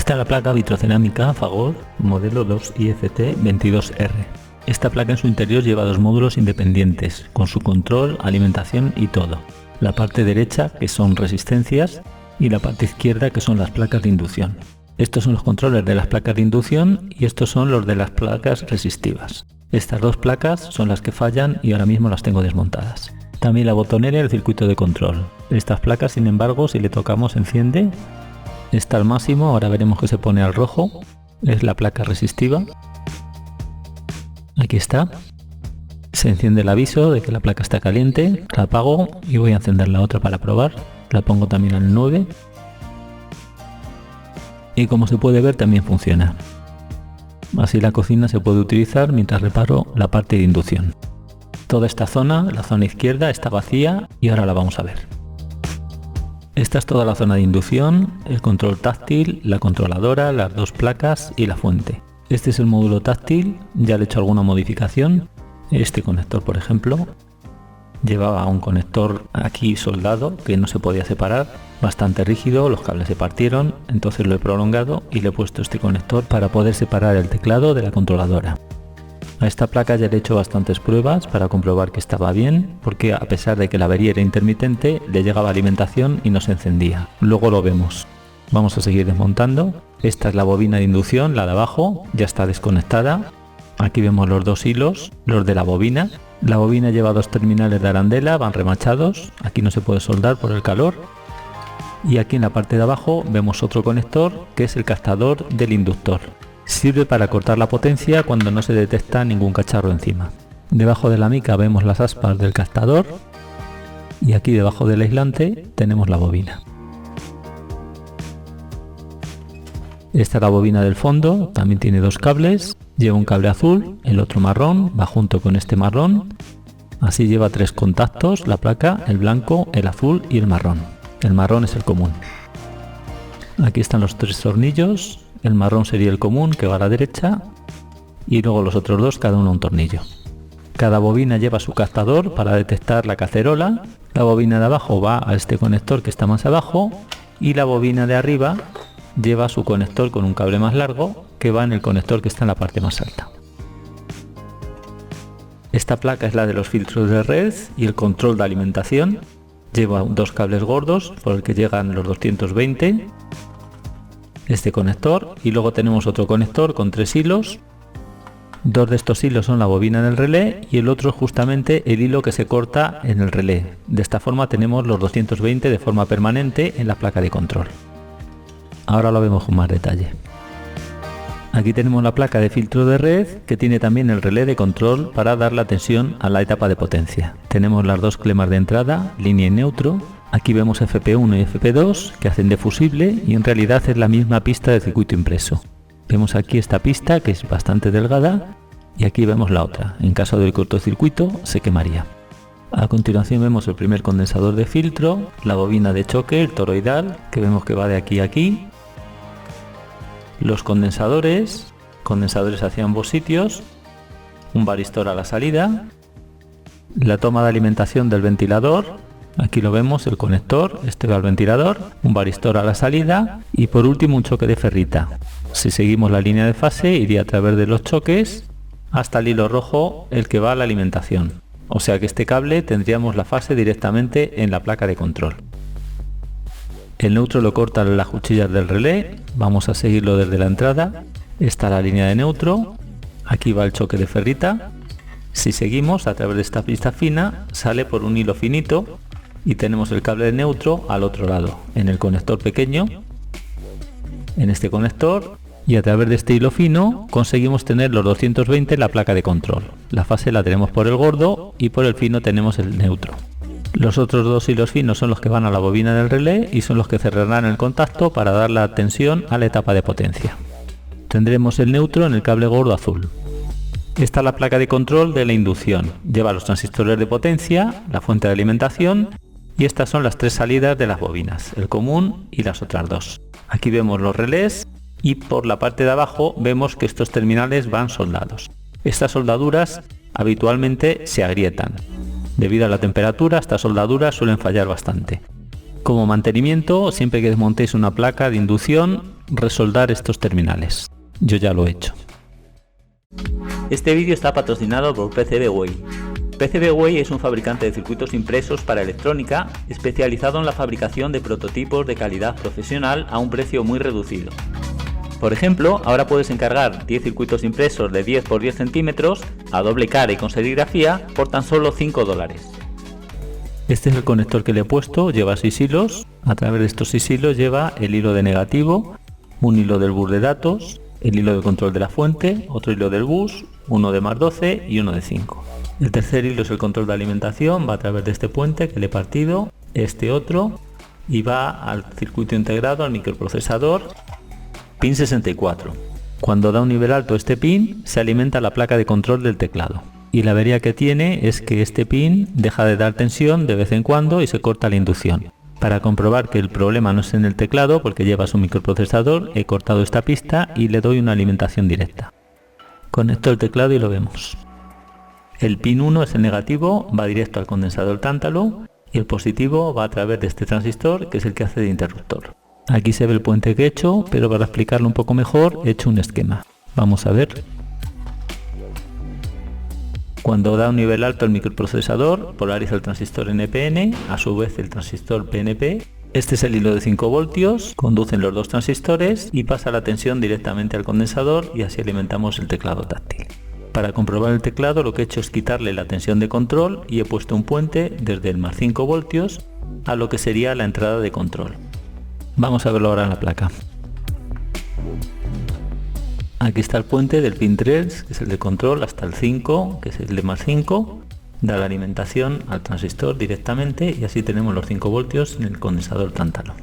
Esta es la placa vitrocerámica Fagor modelo 2IFT22R. Esta placa en su interior lleva dos módulos independientes, con su control, alimentación y todo. La parte derecha, que son resistencias, y la parte izquierda, que son las placas de inducción. Estos son los controles de las placas de inducción y estos son los de las placas resistivas. Estas dos placas son las que fallan y ahora mismo las tengo desmontadas. También la botonera y el circuito de control. Estas placas, sin embargo, si le tocamos enciende. Está al máximo, ahora veremos que se pone al rojo. Es la placa resistiva. Aquí está. Se enciende el aviso de que la placa está caliente. La apago y voy a encender la otra para probar. La pongo también al 9. Y como se puede ver también funciona. Así la cocina se puede utilizar mientras reparo la parte de inducción. Toda esta zona, la zona izquierda, está vacía y ahora la vamos a ver. Esta es toda la zona de inducción, el control táctil, la controladora, las dos placas y la fuente. Este es el módulo táctil, ya le he hecho alguna modificación. Este conector, por ejemplo, llevaba un conector aquí soldado que no se podía separar, bastante rígido, los cables se partieron, entonces lo he prolongado y le he puesto este conector para poder separar el teclado de la controladora. A esta placa ya le he hecho bastantes pruebas para comprobar que estaba bien, porque a pesar de que la avería era intermitente, le llegaba alimentación y no se encendía. Luego lo vemos. Vamos a seguir desmontando. Esta es la bobina de inducción, la de abajo, ya está desconectada. Aquí vemos los dos hilos, los de la bobina. La bobina lleva dos terminales de arandela, van remachados. Aquí no se puede soldar por el calor. Y aquí en la parte de abajo vemos otro conector que es el captador del inductor. Sirve para cortar la potencia cuando no se detecta ningún cacharro encima. Debajo de la mica vemos las aspas del captador y aquí debajo del aislante tenemos la bobina. Esta es la bobina del fondo, también tiene dos cables, lleva un cable azul, el otro marrón, va junto con este marrón. Así lleva tres contactos, la placa, el blanco, el azul y el marrón. El marrón es el común. Aquí están los tres tornillos. El marrón sería el común, que va a la derecha, y luego los otros dos, cada uno un tornillo. Cada bobina lleva su captador para detectar la cacerola. La bobina de abajo va a este conector que está más abajo, y la bobina de arriba lleva su conector con un cable más largo, que va en el conector que está en la parte más alta. Esta placa es la de los filtros de red y el control de alimentación. Lleva dos cables gordos por el que llegan los 220. Este conector y luego tenemos otro conector con tres hilos. Dos de estos hilos son la bobina del relé y el otro es justamente el hilo que se corta en el relé. De esta forma tenemos los 220 de forma permanente en la placa de control. Ahora lo vemos con más detalle. Aquí tenemos la placa de filtro de red que tiene también el relé de control para dar la tensión a la etapa de potencia. Tenemos las dos clemas de entrada, línea y neutro. Aquí vemos FP1 y FP2 que hacen de fusible y en realidad es la misma pista de circuito impreso. Vemos aquí esta pista que es bastante delgada y aquí vemos la otra. En caso del cortocircuito se quemaría. A continuación vemos el primer condensador de filtro, la bobina de choque, el toroidal, que vemos que va de aquí a aquí. Los condensadores hacia ambos sitios, un varistor a la salida, la toma de alimentación del ventilador. Aquí lo vemos, el conector, este va al ventilador, un varistor a la salida y por último un choque de ferrita. Si seguimos la línea de fase iría a través de los choques hasta el hilo rojo, el que va a la alimentación. O sea que este cable tendríamos la fase directamente en la placa de control. El neutro lo cortan las cuchillas del relé, vamos a seguirlo desde la entrada. Está la línea de neutro, aquí va el choque de ferrita. Si seguimos a través de esta pista fina sale por un hilo finito. Y tenemos el cable de neutro al otro lado, en el conector pequeño, en este conector, y a través de este hilo fino conseguimos tener los 220 en la placa de control. La fase la tenemos por el gordo y por el fino tenemos el neutro. Los otros dos hilos finos son los que van a la bobina del relé y son los que cerrarán el contacto para dar la tensión a la etapa de potencia. Tendremos el neutro en el cable gordo azul. Esta es la placa de control de la inducción. Lleva los transistores de potencia, la fuente de alimentación. Y estas son las tres salidas de las bobinas, el común y las otras dos. Aquí vemos los relés y por la parte de abajo vemos que estos terminales van soldados. Estas soldaduras habitualmente se agrietan. Debido a la temperatura, estas soldaduras suelen fallar bastante. Como mantenimiento, siempre que desmontéis una placa de inducción, resoldar estos terminales. Yo ya lo he hecho. Este vídeo está patrocinado por PCBWay. PCBWay es un fabricante de circuitos impresos para electrónica especializado en la fabricación de prototipos de calidad profesional a un precio muy reducido. Por ejemplo, ahora puedes encargar 10 circuitos impresos de 10 x 10 centímetros a doble cara y con serigrafía por tan solo $5. Este es el conector que le he puesto, lleva 6 hilos. A través de estos 6 hilos lleva el hilo de negativo, un hilo del bus de datos, el hilo de control de la fuente, otro hilo del bus, uno de más 12 y uno de 5. El tercer hilo es el control de alimentación, va a través de este puente que le he partido, este otro, y va al circuito integrado, al microprocesador, pin 64. Cuando da un nivel alto este pin, se alimenta la placa de control del teclado. Y la avería que tiene es que este pin deja de dar tensión de vez en cuando y se corta la inducción. Para comprobar que el problema no es en el teclado, porque lleva su microprocesador, he cortado esta pista y le doy una alimentación directa. Conecto el teclado y lo vemos. El pin 1 es el negativo, va directo al condensador tántalo, y el positivo va a través de este transistor, que es el que hace de interruptor. Aquí se ve el puente que he hecho, pero para explicarlo un poco mejor he hecho un esquema. Vamos a ver. Cuando da un nivel alto el microprocesador, polariza el transistor NPN, a su vez el transistor PNP. Este es el hilo de 5 voltios, conducen los dos transistores y pasa la tensión directamente al condensador y así alimentamos el teclado táctil. Para comprobar el teclado lo que he hecho es quitarle la tensión de control y he puesto un puente desde el más 5 voltios a lo que sería la entrada de control. Vamos a verlo ahora en la placa. Aquí está el puente del pin 3, que es el de control, hasta el 5, que es el de más 5. Da la alimentación al transistor directamente y así tenemos los 5 voltios en el condensador tántalo.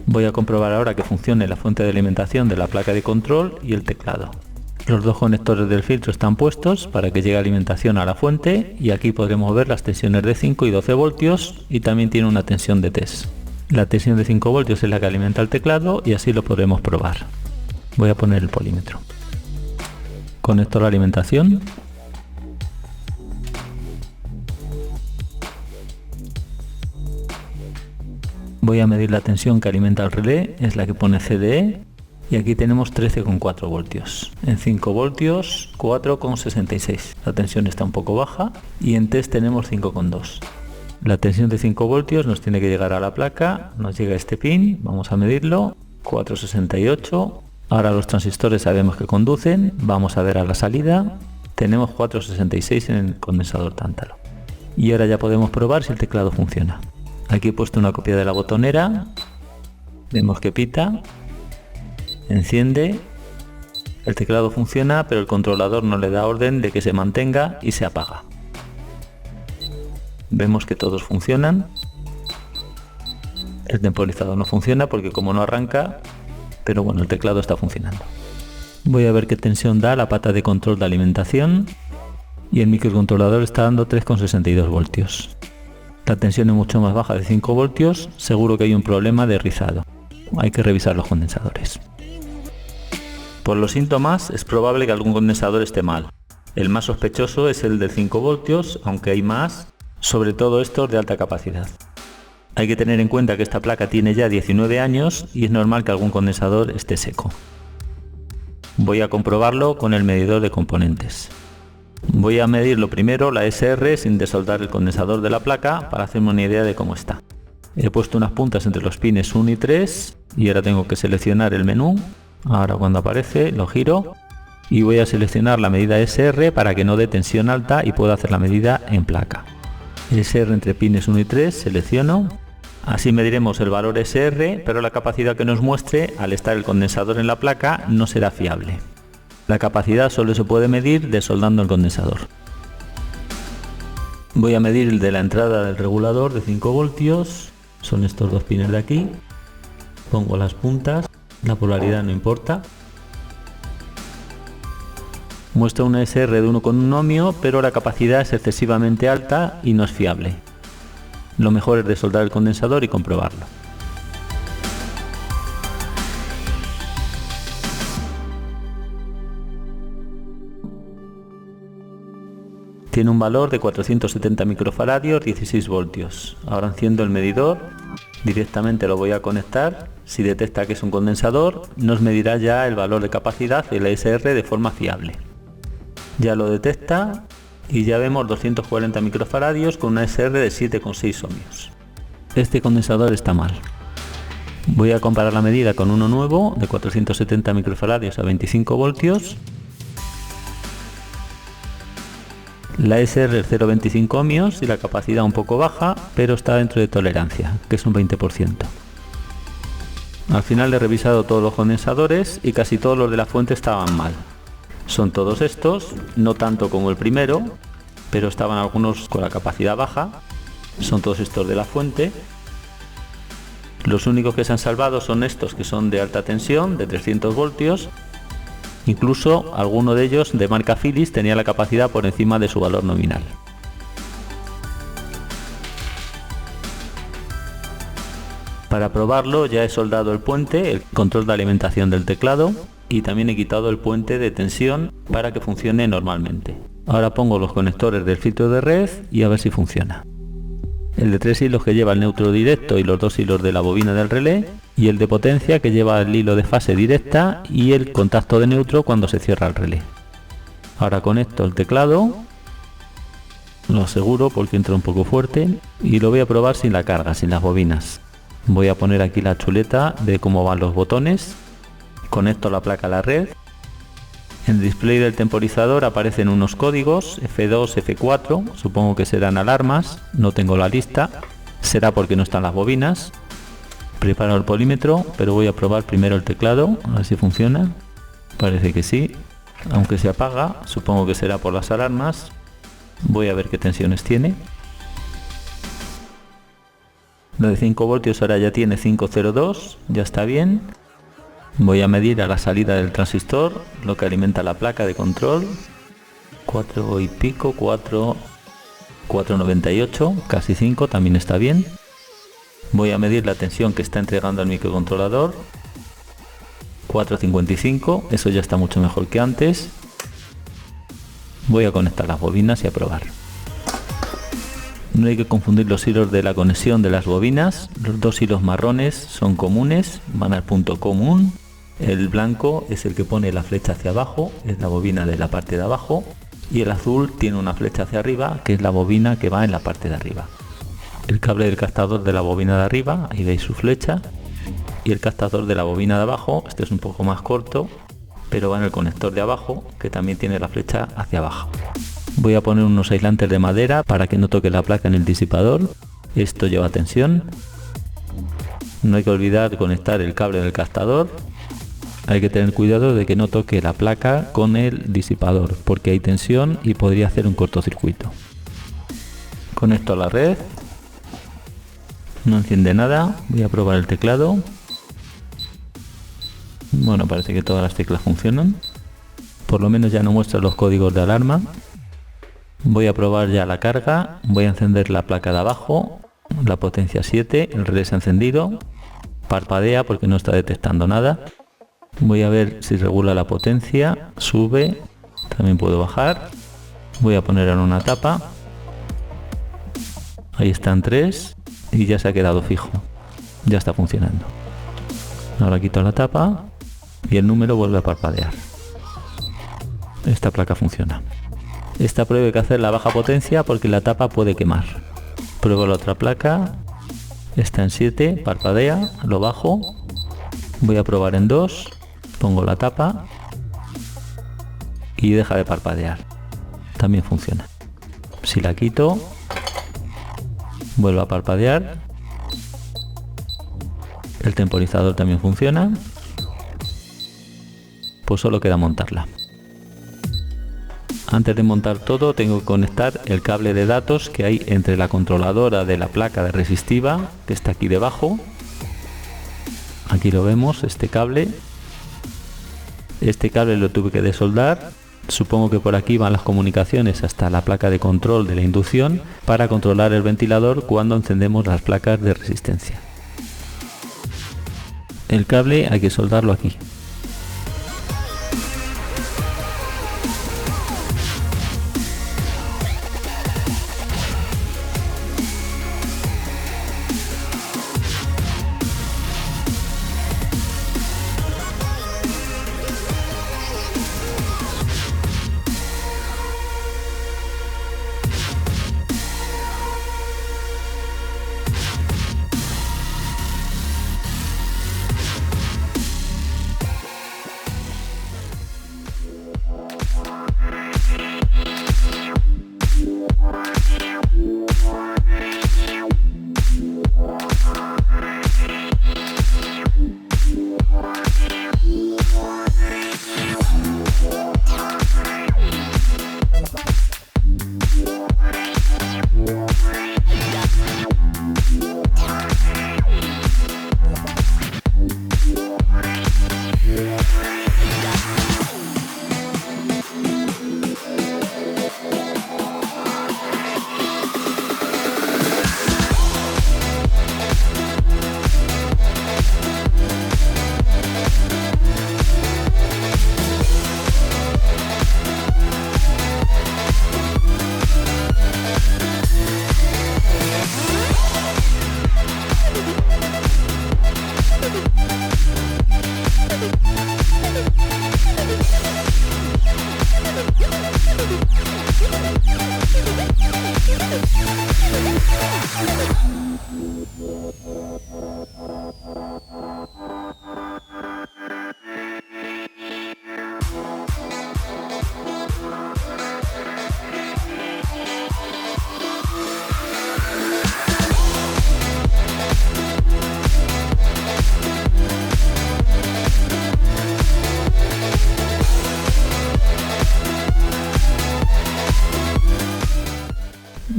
Voy a comprobar ahora que funcione la fuente de alimentación de la placa de control y el teclado. Los dos conectores del filtro están puestos para que llegue alimentación a la fuente y aquí podremos ver las tensiones de 5 y 12 voltios y también tiene una tensión de test. La tensión de 5 voltios es la que alimenta el teclado y así lo podremos probar. Voy a poner el polímetro. Conecto la alimentación. Voy a medir la tensión que alimenta el relé, es la que pone CDE. Y aquí tenemos 13,4 voltios. En 5 voltios, 4,66. La tensión está un poco baja. Y en test tenemos 5,2. La tensión de 5 voltios nos tiene que llegar a la placa. Nos llega este pin. Vamos a medirlo. 4,68. Ahora los transistores sabemos que conducen. Vamos a ver a la salida. Tenemos 4,66 en el condensador tántalo. Y ahora ya podemos probar si el teclado funciona. Aquí he puesto una copia de la botonera. Vemos que pita. Enciende. El teclado funciona, pero el controlador no le da orden de que se mantenga y se apaga. Vemos que todos funcionan. El temporizador no funciona porque como no arranca, pero bueno, el teclado está funcionando. Voy a ver qué tensión da la pata de control de alimentación y el microcontrolador está dando 3,62 voltios. La tensión es mucho más baja de 5 voltios, seguro que hay un problema de rizado. Hay que revisar los condensadores. Por los síntomas es probable que algún condensador esté mal. El más sospechoso es el de 5 voltios, aunque hay más, sobre todo estos de alta capacidad. Hay que tener en cuenta que esta placa tiene ya 19 años y es normal que algún condensador esté seco. Voy a comprobarlo con el medidor de componentes. Voy a medir lo primero la SR sin desoldar el condensador de la placa para hacerme una idea de cómo está. He puesto unas puntas entre los pines 1 y 3 y ahora tengo que seleccionar el menú. Ahora cuando aparece lo giro y voy a seleccionar la medida SR para que no dé tensión alta y pueda hacer la medida en placa. SR entre pines 1 y 3, selecciono. Así mediremos el valor SR, pero la capacidad que nos muestre al estar el condensador en la placa no será fiable. La capacidad solo se puede medir desoldando el condensador. Voy a medir el de la entrada del regulador de 5 voltios, son estos dos pines de aquí. Pongo las puntas, la polaridad no importa. Muestra una SR de 1,1 ohmio, pero la capacidad es excesivamente alta y no es fiable. Lo mejor es desoldar el condensador y comprobarlo. Tiene un valor de 470 microfaradios, 16 voltios. Ahora enciendo el medidor Directamente lo voy a conectar. Si detecta que es un condensador, nos medirá ya el valor de capacidad del ESR de forma fiable. Ya lo detecta y ya vemos 240 microfaradios con una ESR de 7,6 ohmios. Este condensador está mal. Voy a comparar la medida con uno nuevo de 470 microfaradios a 25 voltios. La ESR es 0,25 ohmios y la capacidad un poco baja, pero está dentro de tolerancia, que es un 20%. Al final he revisado todos los condensadores y casi todos los de la fuente estaban mal. Son todos estos, no tanto como el primero, pero estaban algunos con la capacidad baja. Son todos estos de la fuente. Los únicos que se han salvado son estos que son de alta tensión, de 300 voltios. Incluso alguno de ellos de marca Philips tenía la capacidad por encima de su valor nominal. Para probarlo ya he soldado el puente, el control de alimentación del teclado, y también he quitado el puente de tensión para que funcione normalmente. Ahora pongo los conectores del filtro de red y a ver si funciona. El de 3 hilos que lleva el neutro directo y los 2 hilos de la bobina del relé, y el de potencia que lleva el hilo de fase directa y el contacto de neutro cuando se cierra el relé. Ahora conecto el teclado, lo aseguro porque entra un poco fuerte, y lo voy a probar sin la carga, sin las bobinas. Voy a poner aquí la chuleta de cómo van los botones, conecto la placa a la red. En el display del temporizador aparecen unos códigos F2, F4, supongo que serán alarmas, no tengo la lista, será porque no están las bobinas. Preparo el polímetro, pero voy a probar primero el teclado, a ver si funciona. Parece que sí, aunque se apaga, supongo que será por las alarmas. Voy a ver qué tensiones tiene. Lo de 5 voltios ahora ya tiene 5,02, ya está bien. Voy a medir a la salida del transistor lo que alimenta la placa de control. 4 y pico, 4,98, casi 5, también está bien. Voy a medir la tensión que está entregando el microcontrolador. 4,55, eso ya está mucho mejor que antes. Voy a conectar las bobinas y a probar. No hay que confundir los hilos de la conexión de las bobinas. Los dos hilos marrones son comunes, van al punto común. El blanco es el que pone la flecha hacia abajo, es la bobina de la parte de abajo, y el azul tiene una flecha hacia arriba, que es la bobina que va en la parte de arriba. El cable del captador de la bobina de arriba, ahí veis su flecha, y el captador de la bobina de abajo, este es un poco más corto, pero va en el conector de abajo, que también tiene la flecha hacia abajo. Voy a poner unos aislantes de madera para que no toque la placa en el disipador. Esto lleva tensión. No hay que olvidar conectar el cable del captador. Hay que tener cuidado de que no toque la placa con el disipador, porque hay tensión y podría hacer un cortocircuito. Conecto a la red. No enciende nada. Voy a probar el teclado. Bueno, parece que todas las teclas funcionan. Por lo menos ya no muestra los códigos de alarma. Voy a probar ya la carga. Voy a encender la placa de abajo, la potencia 7, el relé se ha encendido. Parpadea porque no está detectando nada. Voy a ver si regula la potencia, sube, también puedo bajar. Voy a poner en una tapa. Ahí están 3 y ya se ha quedado fijo. Ya está funcionando. Ahora quito la tapa y el número vuelve a parpadear. Esta placa funciona. Esta prueba hay que hacer la baja potencia porque la tapa puede quemar. Pruebo la otra placa. Está en 7, parpadea, lo bajo. Voy a probar en 2. Pongo la tapa y deja de parpadear. También funciona. Si la quito, vuelve a parpadear. El temporizador también funciona. Pues solo queda montarla. Antes de montar todo tengo que conectar el cable de datos que hay entre la controladora de la placa de resistiva, que está aquí debajo. Aquí lo vemos, este cable. Este cable lo tuve que desoldar. Supongo que por aquí van las comunicaciones hasta la placa de control de la inducción para controlar el ventilador cuando encendemos las placas de resistencia. El cable hay que soldarlo aquí.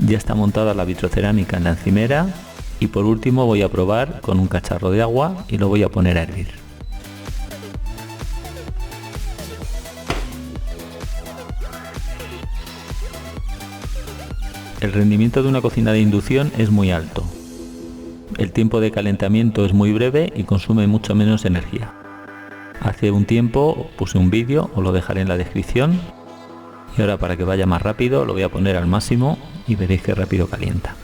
Ya está montada la vitrocerámica en la encimera y por último voy a probar con un cacharro de agua y lo voy a poner a hervir. El rendimiento de una cocina de inducción es muy alto. El tiempo de calentamiento es muy breve y consume mucho menos energía. Hace un tiempo puse un vídeo, os lo dejaré en la descripción. Y ahora, para que vaya más rápido, lo voy a poner al máximo y veréis que rápido calienta.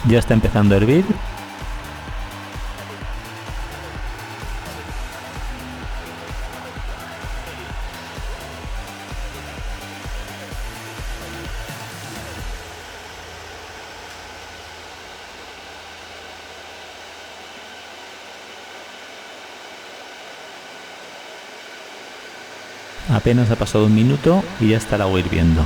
Ya está empezando a hervir. Apenas ha pasado un minuto y ya está el agua hirviendo.